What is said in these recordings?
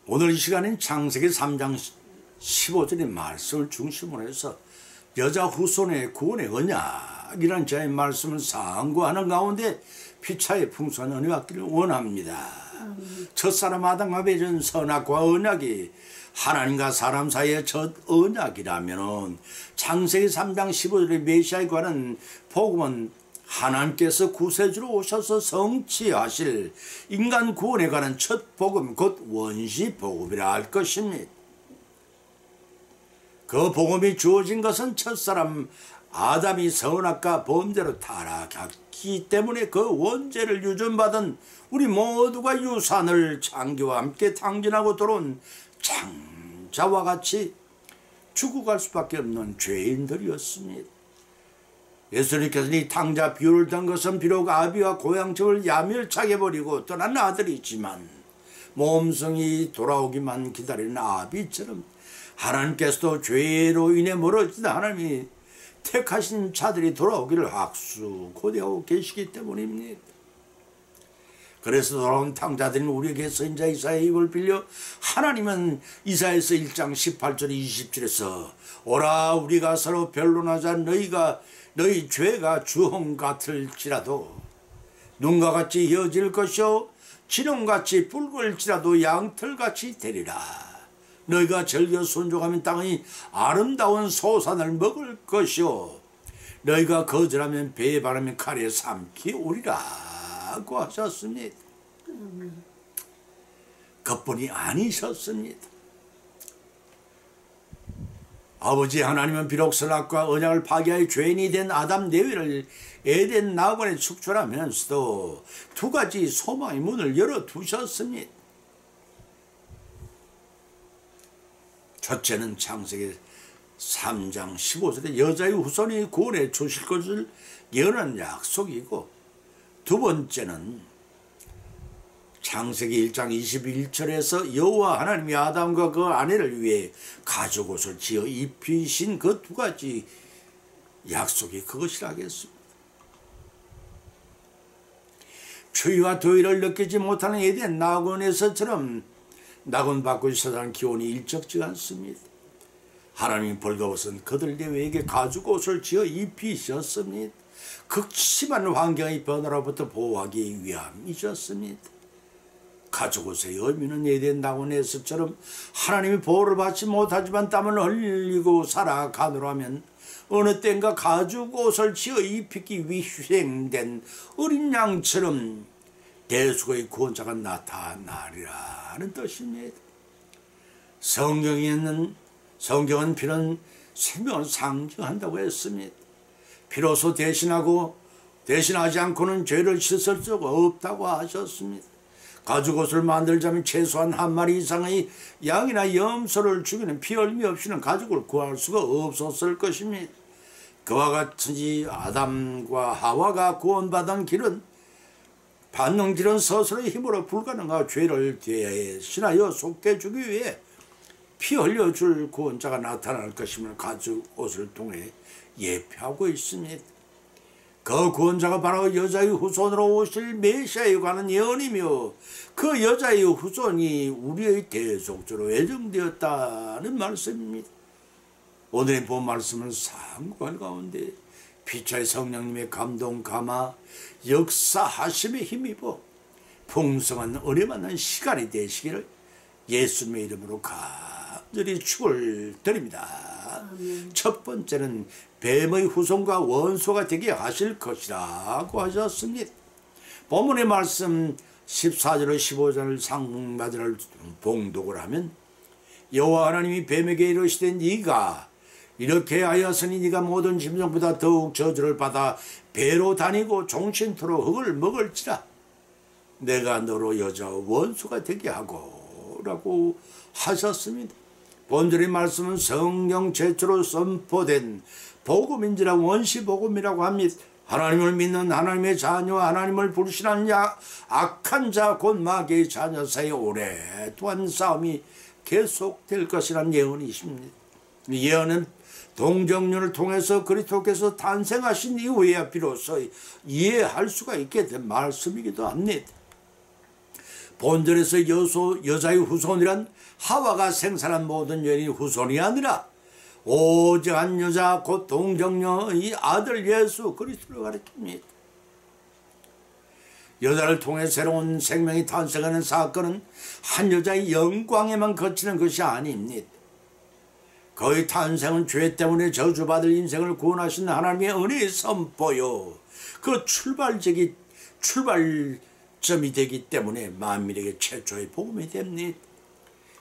오늘 이 시간엔 창세기 3장 15절의 말씀을 중심으로 해서 여자 후손의 구원의 언약이라는 저의 말씀을 상고하는 가운데 피차의 풍성한 은혜 받기를 원합니다. 첫사람 아담과 맺은 선악과 언약이 하나님과 사람 사이의 첫 언약이라면 창세기 3장 15절의 메시아에 관한 복음은 하나님께서 구세주로 오셔서 성취하실 인간 구원에 관한 첫 복음, 곧 원시 복음이라 할 것입니다. 그 복음이 주어진 것은 첫사람 아담이 선악과 범죄로 타락했기 때문에 그 원죄를 유전받은 우리 모두가 유산을 창조와 함께 탕진하고 들어온 창자와 같이 죽어갈 수밖에 없는 죄인들이었습니다. 예수님께서는 이 탕자 비유를 든 것은 비록 아비와 고향집을 야멸차게 버리고 떠난 아들이지만 몸성이 돌아오기만 기다리는 아비처럼 하나님께서도 죄로 인해 멀어진 하나님이 택하신 자들이 돌아오기를 학수고대하고 계시기 때문입니다. 그래서 돌아온 탕자들은 우리에게 선지자 이사야의 입을 빌려 하나님은 이사야서 1장 18절 20절에서 오라 우리가 서로 변론하자 너희 죄가 주홍 같을지라도 눈과 같이 이어질 것이요 진홍같이 붉을지라도 양털같이 되리라. 너희가 즐겨 순종하면 땅의 아름다운 소산을 먹을 것이요 너희가 거절하면 배에 바르면 칼에 삼키 오리라고 하셨습니다. 그뿐이 아니셨습니다. 아버지 하나님은 비록 선악과 언약을 파괴하여 죄인이 된 아담 내외를 에덴 나원에 축출하면서도 두 가지 소망의 문을 열어두셨습니다. 첫째는 창세기 3장 15절에 여자의 후손이 구원해 주실 것을 여는 약속이고, 두 번째는 창세기 1장 21절에서 여호와 하나님이 아담과 그 아내를 위해 가죽옷을 지어 입히신 그 두 가지 약속이 그것이라겠습니다. 추위와 더위를 느끼지 못하는 에덴 낙원에서처럼 낙원 밖의 세상 기온이 일적지 않습니다. 하나님이 벌거벗은 그들 내외에게 가죽옷을 지어 입히셨습니다. 극심한 환경의 변화로부터 보호하기 위함이셨습니다. 가죽옷의 의미는 에덴 낙원에서처럼 하나님이 보호를 받지 못하지만 땀을 흘리고 살아가노라 하면 어느 땐가 가죽옷을 지어 입히기 위해 희생된 어린 양처럼 대수의 구원자가 나타나리라는 뜻입니다. 성경은 피는 생명을 상징한다고 했습니다. 비로소 대신하지 않고는 죄를 씻을 수가 없다고 하셨습니다. 가죽옷을 만들자면 최소한 한 마리 이상의 양이나 염소를 죽이는 피흘미 없이는 가죽을 구할 수가 없었을 것입니다. 그와 같이 아담과 하와가 구원받은 길은 받는 길은 스스로의 힘으로 불가능한 죄를 대신하여 속해주기 위해 피 흘려줄 구원자가 나타날 것임을 가죽옷을 통해 예표하고 있습니다. 그 구원자가 바로 여자의 후손으로 오실 메시아에 관한 예언이며 그 여자의 후손이 우리의 대속주로 예정되었다는 말씀입니다. 오늘의 본 말씀을 상고할 가운데 피차의 성령님의 감동 감화 역사하심에 힘입어 풍성한 은혜 받는 시간이 되시기를 예수님의 이름으로 간절히 축을 드립니다. 첫 번째는 뱀의 후손과 원수가 되게 하실 것이라고 하셨습니다. 본문의 말씀 14절로 15절 상반절을 봉독을 하면 여호와 하나님이 뱀에게 이르시되 네가 이렇게 하였으니 네가 모든 짐승보다 더욱 저주를 받아 배로 다니고 종신토록 흙을 먹을지라. 내가 너로 여자와 원수가 되게 하고 라고 하셨습니다. 본절의 말씀은 성령 최초로 선포된 복음인지라 원시복음이라고 합니다. 하나님을 믿는 하나님의 자녀와 하나님을 불신하는 악한 자 곧 마귀의 자녀 사이 오랫동안 싸움이 계속될 것이란 예언이십니다. 예언은 동정론을 통해서 그리스도께서 탄생하신 이후에야 비로소 이해할 수가 있게 된 말씀이기도 합니다. 본절에서 여자의 후손이란 하와가 생산한 모든 여인의 후손이 아니라 오직 한 여자 곧 동정녀의 아들 예수 그리스도를 가리킵니다. 여자를 통해 새로운 생명이 탄생하는 사건은 한 여자의 영광에만 거치는 것이 아닙니다. 그의 탄생은 죄 때문에 저주받을 인생을 구원하신 하나님의 은혜의 선포요, 그 출발점이 되기 때문에 만민에게 최초의 복음이 됩니다.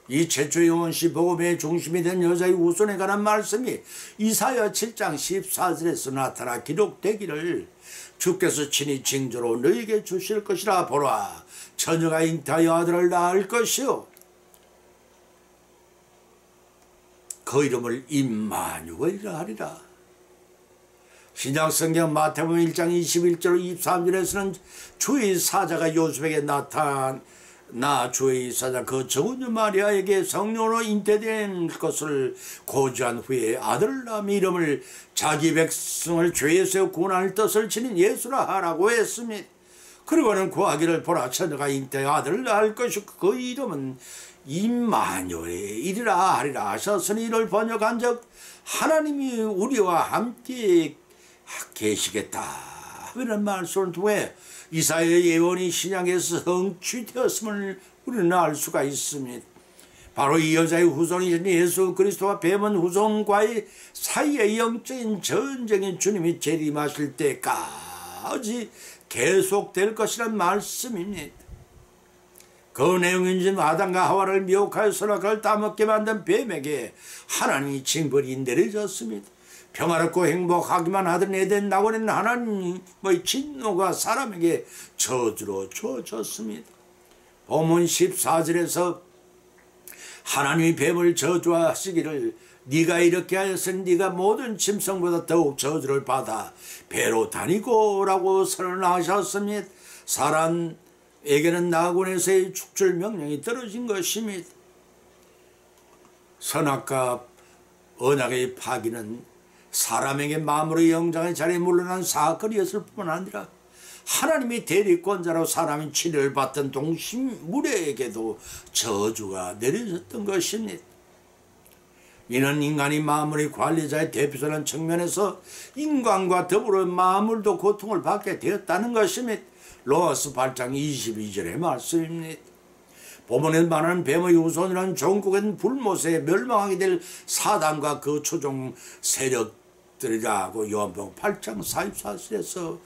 이 최초의 원시 복음의 중심이 된 여자의 후손에 관한 말씀이 이사야 7장 14절에서 나타나 기록되기를, 주께서 친히 징조로 너에게 주실 것이라. 보라, 처녀가 잉태하여 아들을 낳을 것이요 그 이름을 임마누엘이라 하리라. 신약성경 마태복음 1장 21절 23절에서는 주의 사자가 요셉에게 나타나 주의 사자 그 정은주 마리아에게 성령으로 잉태된 것을 고지한 후에 아들을 낳으며 이름을 자기 백성을 죄에서 구원할 뜻을 지닌 예수라 하라고 했습니다. 그리고는 구하기를, 보라, 처녀가 잉태하여 아들을 낳을 것이고 그 이름은 임마누엘이라 하리라 하셨으니, 이를 번역한 적 하나님이 우리와 함께 계시겠다 이런 말씀을 통해 이사야의 예언이 신약에서 성취되었음을 우리는 알 수가 있습니다. 바로 이 여자의 후손이신 예수 그리스도와 뱀은 후손과의 사이의 영적인 전쟁인 주님이 재림하실 때까지 계속될 것이란 말씀입니다. 그 내용인지 아담과 하와를 미혹하여 선악과를 따먹게 만든 뱀에게 하나님의 징벌이 내려졌습니다. 평화롭고 행복하기만 하던 에덴 낙원에는 하나님의 진노가 사람에게 저주로 주어졌습니다. 본문 14절에서 하나님이 뱀을 저주하시기를, 네가 이렇게 하였으니 네가 모든 짐승보다 더욱 저주를 받아 배로 다니고 라고 선언하셨습니다. 사람에게는 낙원에서의 축출 명령이 떨어진 것입니다. 선악과 언약의 파기는 사람에게 마음으로 영장의 자리에 물러난 사건이었을 뿐만 아니라 하나님이 대리권자로 사람이 치료를 받던 동식물에게도 저주가 내려졌던 것입니다. 이는 인간이 만물의 관리자의 대표자라는 측면에서 인간과 더불어 만물도 고통을 받게 되었다는 것입니다. 로마서 8장 22절의 말씀입니다. 본문에 말하는 뱀의 후손이라는 종국은 불못에 멸망하게 될 사단과 그 초종 세력들이라고 요한복음 8장 44절에서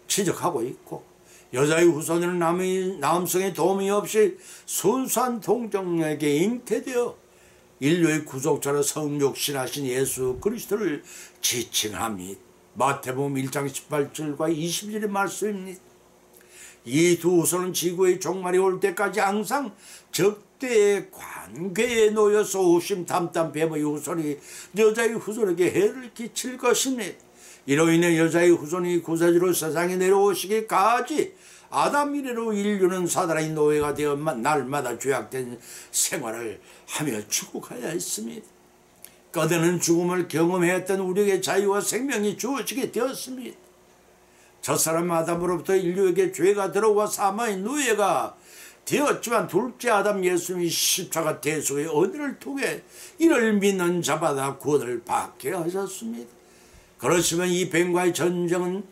지적하고 있고, 여자의 후손은 남성의 도움이 없이 순수한 동정녀에게 잉태되어 인류의 구속자로 성육신하신 예수 그리스도를 지칭합니다. 마태복음 1장 18절과 20절의 말씀입니다. 이 두 후손은 지구의 종말이 올 때까지 항상 적대의 관계에 놓여서 호심탐탐 뱀의 후손이 여자의 후손에게 해를 끼칠 것입니다. 이로 인해 여자의 후손이 구세주로 세상에 내려오시기까지 아담 이래로 인류는 사단의 노예가 되어 날마다 죄악된 생활을 하며 추구해야 했습니다. 거대한 죽음을 경험했던 우리에게 자유와 생명이 주어지게 되었습니다. 첫사람 아담으로부터 인류에게 죄가 들어와 사망의 노예가 되었지만 둘째 아담 예수님이 십자가 대속의 은혜를 통해 이를 믿는 자마다 구원을 받게 하셨습니다. 그렇지만 이 뱀과의 전쟁은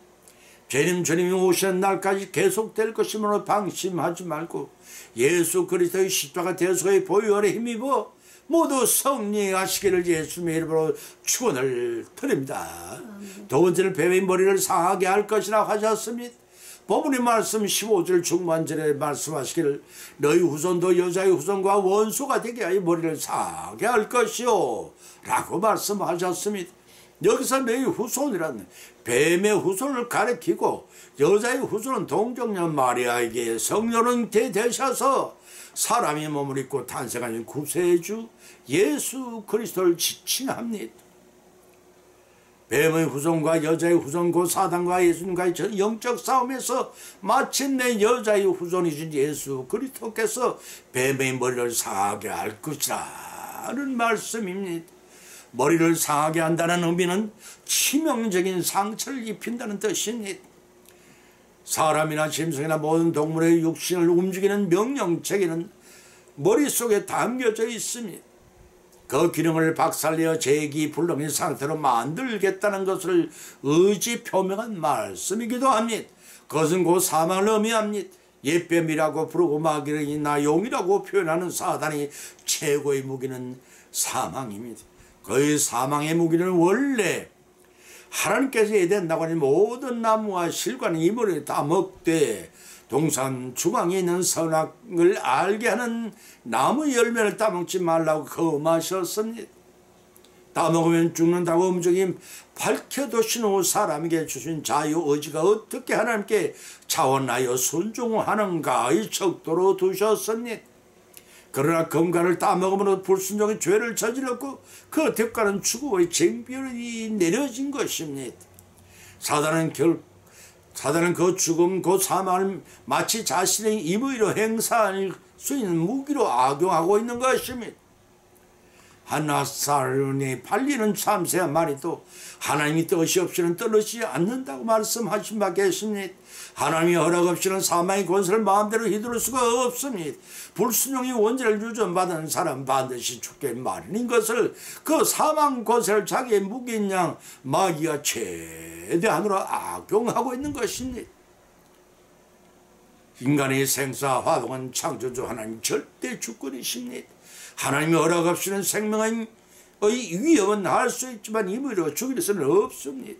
주님이 오시는 날까지 계속될 것이므로 방심하지 말고 예수 그리스도의 십자가 대속의 보혈에 힘입어 모두 승리하시기를 예수님의 이름으로 축원을 드립니다. 두 번째는 뱀의 머리를 상하게 할 것이라 하셨습니다. 본문의 말씀 15절 중반절에 말씀하시기를, 너희 후손도 여자의 후손과 원수가 되게 하여 머리를 상하게 할 것이요 라고 말씀하셨습니다. 여기서 너희 후손이란 뱀의 후손을 가리키고, 여자의 후손은 동정녀 마리아에게 성령은 대되셔서 사람이 몸을 입고 탄생하신 구세주 예수 그리스도를 지칭합니다. 뱀의 후손과 여자의 후손 곧 사단과 예수님과의 영적 싸움에서 마침내 여자의 후손이신 예수 그리스도께서 뱀의 머리를 상하게 할 것이라는 말씀입니다. 머리를 상하게 한다는 의미는 치명적인 상처를 입힌다는 뜻입니다. 사람이나 짐승이나 모든 동물의 육신을 움직이는 명령체계는 머릿속에 담겨져 있으니 그 기능을 박살내어 재기불능의 상태로 만들겠다는 것을 의지 표명한 말씀이기도 합니다. 그것은 곧 사망을 의미합니다. 옛뱀이라고 부르고 마귀나 용이라고 표현하는 사단의 최고의 무기는 사망입니다. 그의 사망의 무기는 원래 하나님께서 에덴 나무의 모든 나무와 실과는 이물을 다 먹되 동산 주방에 있는 선악을 알게 하는 나무 열매를 따먹지 말라고 금하셨습니다. 따먹으면 죽는다고 음성이 밝혀두신 후 사람에게 주신 자유의지가 어떻게 하나님께 자원하여 순종하는가의 척도로 두셨습니다. 그러나 금과를 따먹음으로 불순종의 죄를 저질렀고 그 대가는 죽음의 징벌이 내려진 것입니다. 사단은 그 죽음, 그 사망을 마치 자신의 임의로 행사할 수 있는 무기로 악용하고 있는 것입니다. 한나사론에 팔리는 참새야 말이도 하나님이 뜻이 없이는 떨어지지 않는다고 말씀하신 바 계십니다. 하나님이 허락 없이는 사망의 권세를 마음대로 휘두를 수가 없습니다. 불순종의 원죄를 유전받은 사람 반드시 죽게 마련인 것을 그 사망 권세를 자기의 무기인 양 마귀가 최대한으로 악용하고 있는 것입니다. 인간의 생사 화동은 창조주 하나님 절대 주권이십니다. 하나님이 허락 없이는 생명의 위협은 할 수 있지만 임의로 죽일 수는 없습니다.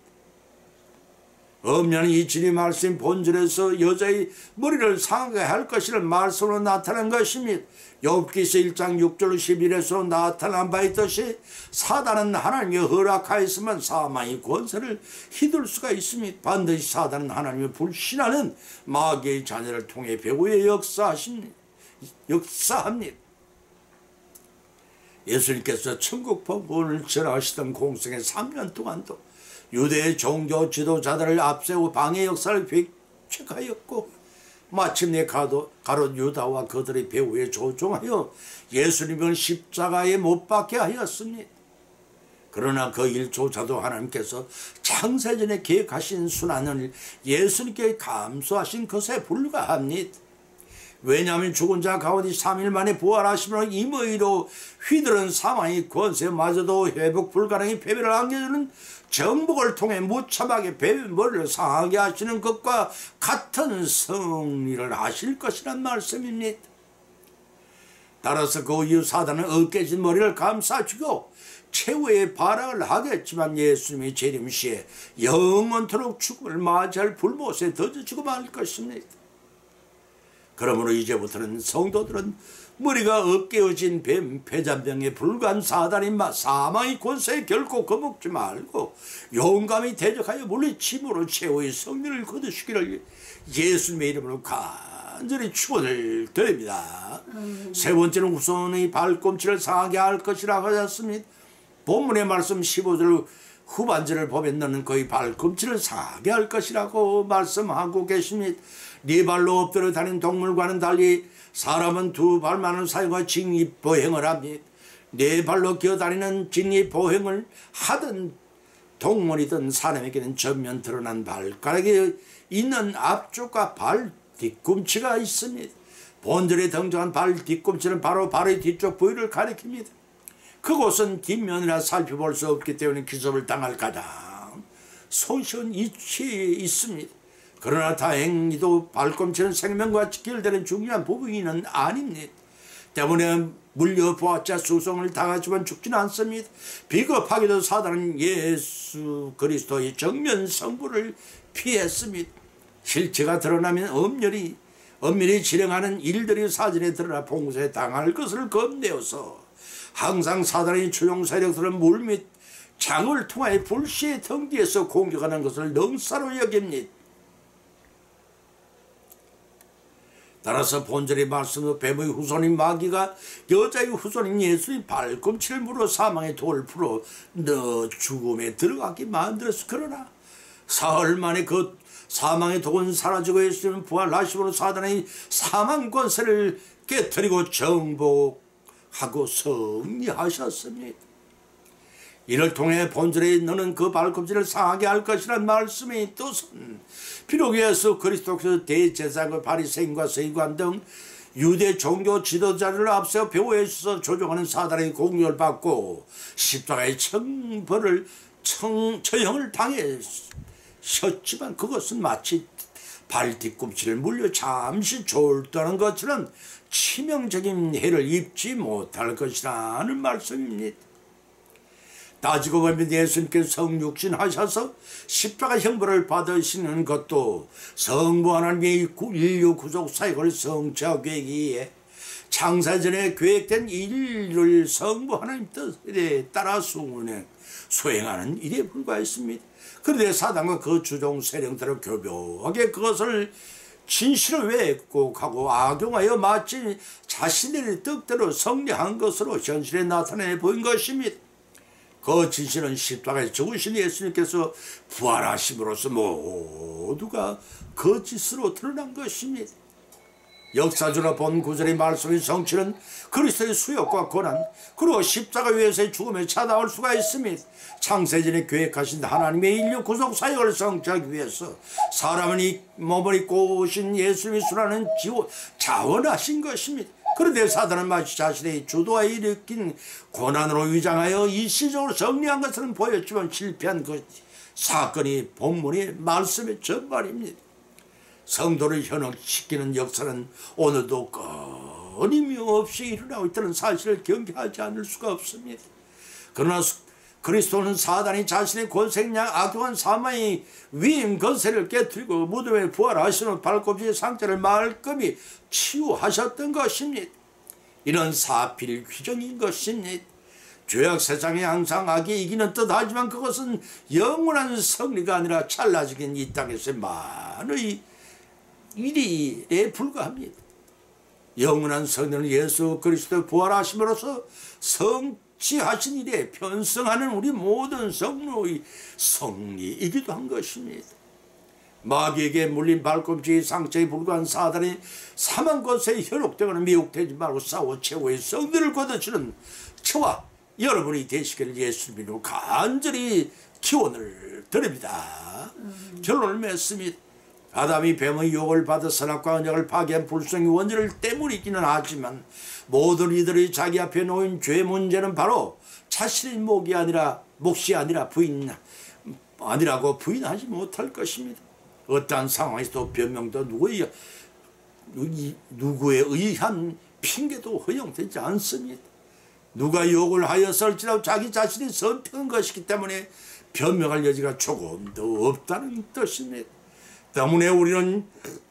엄연히 이 진리 말씀 본질에서 여자의 머리를 상하게 할 것이라는 말씀으로 나타난 것입니다. 욥기서 1장 6절 11에서 나타난 바 있듯이 사단은 하나님이 허락하였으면 사망의 권세를 휘둘 수가 있습니다. 반드시 사단은 하나님을 불신하는 마귀의 자녀를 통해 배후에 역사합니다. 예수님께서 천국 복음을 전하시던 공생의 3년 동안도 유대의 종교 지도자들을 앞세우고 방해 역사를 획책하였고 마침내 가롯 유다와 그들의 배후에 조종하여 예수님을 십자가에 못 박게 하였습니다. 그러나 그 일조차도 하나님께서 창세전에 계획하신 순환을 예수님께 감수하신 것에 불과합니다. 왜냐하면 죽은 자 가운데 3일 만에 부활하시므로 임의로 휘두른 사망의 권세마저도 회복 불가능의 패배를 안겨주는 정복을 통해 무참하게 머리를 상하게 하시는 것과 같은 승리를 하실 것이란 말씀입니다. 따라서 그 이후 사단은 으깨진 머리를 감싸주고 최후의 발악을 하겠지만 예수님의 재림 시에 영원토록 죽음을 맞이할 불못에 던져지고 말 것입니다. 그러므로 이제부터는 성도들은 머리가 으깨어진 뱀, 폐잔병에 불과한 사단인 사망의 권세에 결코 겁먹지 말고 용감히 대적하여 물리침으로 최후의 승리를 거두시기를 예수님의 이름으로 간절히 축원을 드립니다. 세 번째는 후손의 발꿈치를 상하게 할 것이라 하셨습니다. 본문의 말씀 15절 후반절을 보면 너는 그의 발꿈치를 상하게 할 것이라고 말씀하고 계십니다. 네 발로 엎드려 다니는 동물과는 달리 사람은 두 발만을 사용하여 직립보행을 합니다. 네 발로 기어다니는 직립보행을 하던 동물이든 사람에게는 전면 드러난 발가락에 있는 앞쪽과 발 뒤꿈치가 있습니다. 본절에 등장한 발 뒤꿈치는 바로 발의 뒤쪽 부위를 가리킵니다. 그곳은 뒷면이라 살펴볼 수 없기 때문에 기습을 당할 가장 손쉬운 위치에 있습니다. 그러나 다행히도 발꿈치는 생명과 직결되는 중요한 부분은 아닙니다. 때문에 물려보았자 수송을 당하지만 죽지는 않습니다. 비겁하게도 사단은 예수 그리스도의 정면 성부를 피했습니다. 실체가 드러나면 엄밀히 진행하는 일들이 사전에 드러나 봉쇄 당할 것을 겁내어서 항상 사단의 추종 세력들은 물 및 장을 통하여 불시의 덩기에서 공격하는 것을 능사로 여깁니다. 따라서 본절의 말씀으로 뱀의 후손인 마귀가 여자의 후손인 예수의 발꿈치를 물어 사망의 돌을 풀어 너 죽음에 들어가게 만들었어. 그러나 사흘 만에 그 사망의 독은 사라지고 예수님은 부활하심으로 사단의 사망 권세를 깨뜨리고 정복하고 승리하셨습니다. 이를 통해 본절에 너는 그 발꿈치를 상하게 할 것이란 말씀의 뜻은 비록 예수 그리스도께서 대제사장과 바리새인과 서기관 등 유대 종교 지도자를 앞서 배후에 있어서 조종하는 사단의 공격을 받고 십자가의 처형을 당하셨지만 그것은 마치 발 뒤꿈치를 물려 잠시 졸도하는 것처럼 치명적인 해를 입지 못할 것이라는 말씀입니다. 따지고 보면 예수님께서 성육신 하셔서 십자가 형벌을 받으시는 것도 성부 하나님의 인류 구속 사역을 성취하기 창세전에 계획된 일을 성부 하나님 뜻에 따라 수행하는 일에 불과했습니다. 그런데 사단과 그 주종 세력들은 교묘하게 그것을 진실을 왜곡하고 악용하여 마치 자신들의 뜻대로 성리한 것으로 현실에 나타내 보인 것입니다. 그 진실은 십자가에 죽으신 예수님께서 부활하심으로써 모두가 거짓으로 드러난 것입니다. 역사적으로 본 구절의 말씀의 성취는 그리스도의 수욕과 고난 그리고 십자가 위에서의 죽음에 찾아올 수가 있습니다. 창세전에 계획하신 하나님의 인류 구속 사역을 성취하기 위해서 사람의 몸을 입고 오신 예수님이 수라는 자원하신 것입니다. 그런데 사단은 마치 자신의 주도하에 일으킨 고난으로 위장하여 일시적으로 정리한 것처럼 보였지만 실패한 그 사건이 본문의 말씀의 전말입니다. 성도를 현혹시키는 역사는 오늘도 끊임없이 일어나고 있다는 사실을 경계하지 않을 수가 없습니다. 그러나 그리스도는 사단이 자신의 권세량 악용한 사망의 위임 권세를 깨뜨리고 무덤에 부활하시는 발꿈치의 상처를 말끔히 치유하셨던 것입니다. 이런 사필 규정인 것입니다. 죄악 세상에 항상 악이 이기는 듯하지만 그것은 영원한 승리가 아니라 찰나적인 이 땅에서의 많은 일에 불과합니다. 영원한 승리는 예수 그리스도 부활하심으로써 성취하신 일에 편성하는 우리 모든 성도의 승리이기도 한 것입니다. 마귀에게 물린 발꿈치의 상처에 불과한 사단이 사망 권세에 현혹되거나 미혹되지 말고 싸워 최후의 성들을 거두시는 저와 여러분이 되시기를 예수님으로 간절히 기원을 드립니다. 결론을 맺습니다. 아담이 뱀의 유혹을 받아 선악과 언약을 파괴한 불성의 원죄를 때문이기는 하지만 모든 이들이 자기 앞에 놓인 죄 문제는 바로 자신의 몫이 아니라 아니라고 부인하지 못할 것입니다. 어떠한 상황에서도 변명도 누구에 의한 핑계도 허용되지 않습니다. 누가 욕을 하였을지라도 자기 자신이 선택한 것이기 때문에 변명할 여지가 조금도 없다는 뜻입니다. 때문에 우리는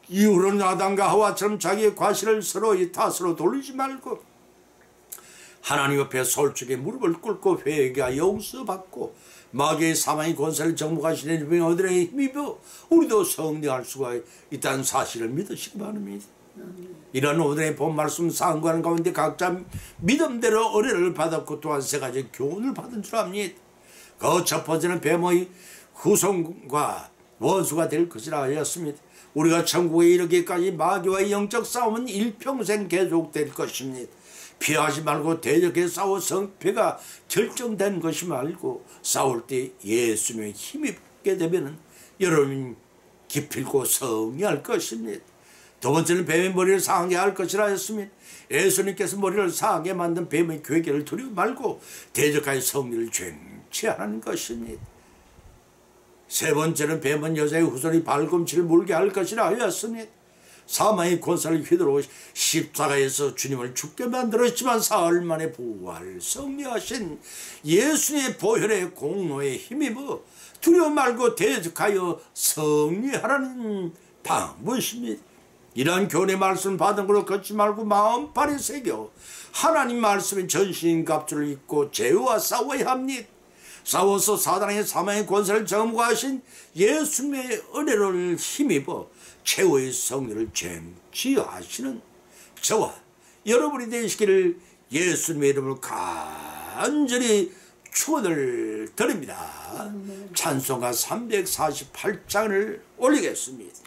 이후로는 아담과 하와처럼 자기의 과실을 서로의 탓으로 돌리지 말고 하나님 앞에 솔직히 무릎을 꿇고 회개하여 용서받고 마귀의 사망의 권세를 정복하시는 어들의 힘입어 우리도 성령할 수가 있다는 사실을 믿으시기 바랍니다. 이런 오늘의 본 말씀 상고하는 가운데 각자 믿음대로 은혜를 받았고 또한 세 가지 교훈을 받은 줄 압니다. 그 첫 번째는 뱀의 후손과 원수가 될 것이라 하였습니다. 우리가 천국에 이르기까지 마귀와의 영적 싸움은 일평생 계속될 것입니다. 피하지 말고 대적해 싸워 성패가 결정된 것이 말고 싸울 때 예수님의 힘입게 되면 여러분 기필고 승리할 것입니다. 두 번째는 뱀의 머리를 상하게 할 것이라 했습니다. 예수님께서 머리를 상하게 만든 뱀의 괴계를 두려워 말고 대적하여 승리를 쟁취하는 것입니다. 세 번째는 뱀은 여자의 후손이 발꿈치를 물게 할 것이라 하였습니다. 사망의 권세를 휘두르고 십자가에서 주님을 죽게 만들었지만 사흘 만에 부활 승리하신 예수님의 보혈의 공로에 힘입어 두려워 말고 대적하여 승리하라는 방법입니다. 이러한 교훈의 말씀을 받은 걸로 걷지 말고 마음판에 새겨 하나님 말씀의 전신갑주를 입고 죄와 싸워야 합니다. 싸워서 사단의 사망의 권세를 정복하신 예수님의 은혜를 힘입어 최후의 승리를 쟁취하시는 저와 여러분이 되시기를 예수님의 이름을 간절히 축원을 드립니다. 찬송가 348장을 올리겠습니다.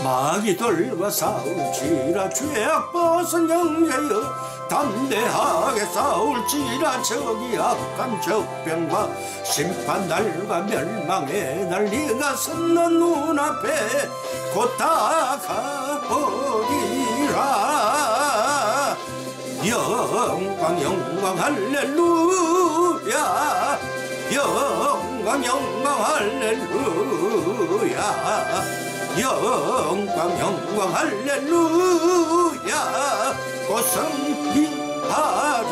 마귀들과 싸울지라 죄악 벗은 형제여 담대하게 싸울지라 저기 악한 적병과 심판날과 멸망의 날 네가 섰는 눈앞에 곧 다가오리라. 영광 영광 할렐루야. 영광 영광 할렐루야. 영광 영광 할렐루야. 곧 승리하리.